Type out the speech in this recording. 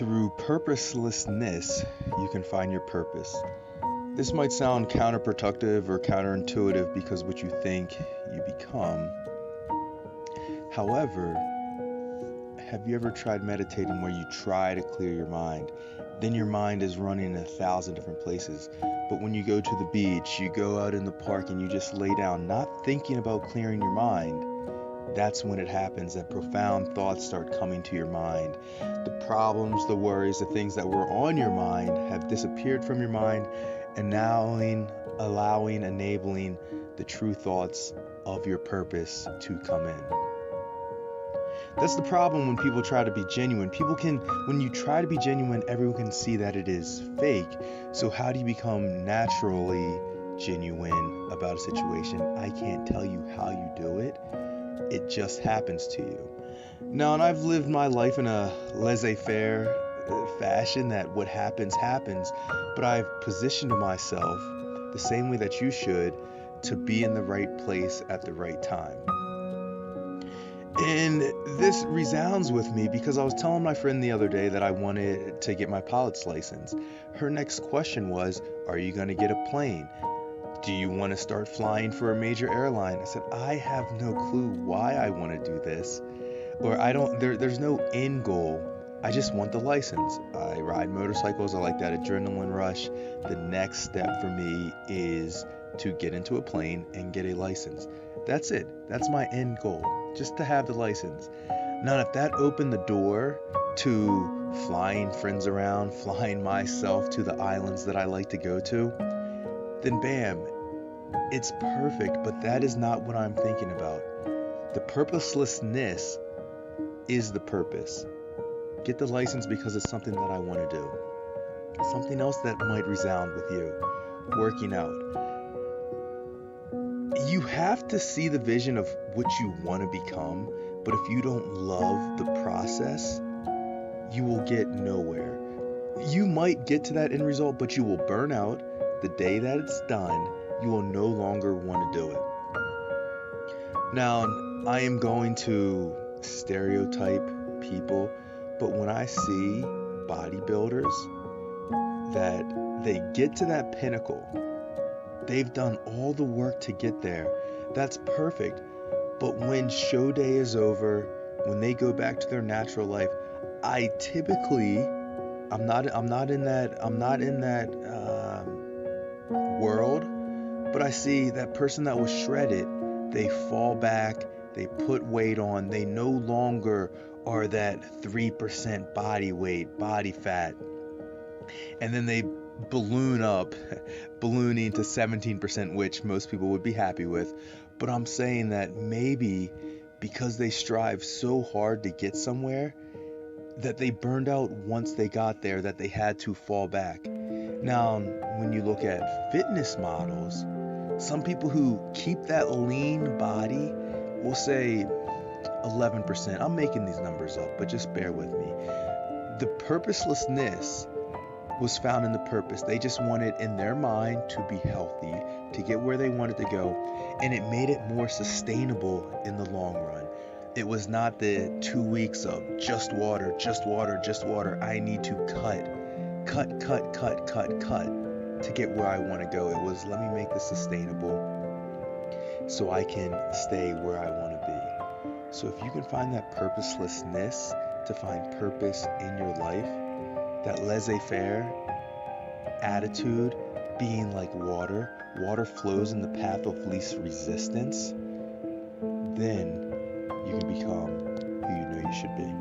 Through purposelessness, you can find your purpose. This might sound counterproductive or counterintuitive because what you think, you become. However, have you ever tried meditating where you try to clear your mind? Then your mind is running in 1,000 different places. But when you go to the beach, you go out in the park and you just lay down, not thinking about clearing your mind, that's when it happens that profound thoughts start coming to your mind. The problems, the worries, the things that were on your mind have disappeared from your mind, and now enabling the true thoughts of your purpose to come in. That's the problem when people try to be genuine. When you try to be genuine, everyone can see that it is fake. So how do you become naturally genuine about a situation? I can't tell you how you do it. It just happens to you. Now, and I've lived my life in a laissez-faire fashion that what happens, happens, but I've positioned myself the same way that you should to be in the right place at the right time. And this resounds with me because I was telling my friend the other day that I wanted to get my pilot's license. Her next question was, are you going to get a plane? Do you want to start flying for a major airline? I said, I have no clue why I want to do this. Or there's no end goal. I just want the license. I ride motorcycles. I like that adrenaline rush. The next step for me is to get into a plane and get a license. That's it. That's my end goal. Just to have the license. Now, if that opened the door to flying friends around, flying myself to the islands that I like to go to, then bam, it's perfect, but that is not what I'm thinking about. The purposelessness is the purpose. Get the license because it's something that I want to do. Something else that might resound with you, working out. You have to see the vision of what you want to become, but if you don't love the process, you will get nowhere. You might get to that end result, but you will burn out. The day that it's done, you will no longer want to do it. Now, I am going to stereotype people, but when I see bodybuilders that they get to that pinnacle, they've done all the work to get there. That's perfect. But when show day is over, when they go back to their natural life, I'm not in that world, but I see that person that was shredded, they fall back, they put weight on, they no longer are that 3% body weight, body fat, and then they ballooning to 17%, which most people would be happy with. But I'm saying that maybe because they strive so hard to get somewhere, that they burned out once they got there, that they had to fall back. Now, when you look at fitness models, some people who keep that lean body will say 11%. I'm making these numbers up, but just bear with me. The purposelessness was found in the purpose. They just wanted in their mind to be healthy, to get where they wanted to go, and it made it more sustainable in the long run. It was not the 2 weeks of just water. I need to cut to get where I want to go. It was, let me make this sustainable so I can stay where I want to be. So if you can find that purposelessness to find purpose in your life, that laissez-faire attitude, being like water flows in the path of least resistance, then you can become who you know you should be.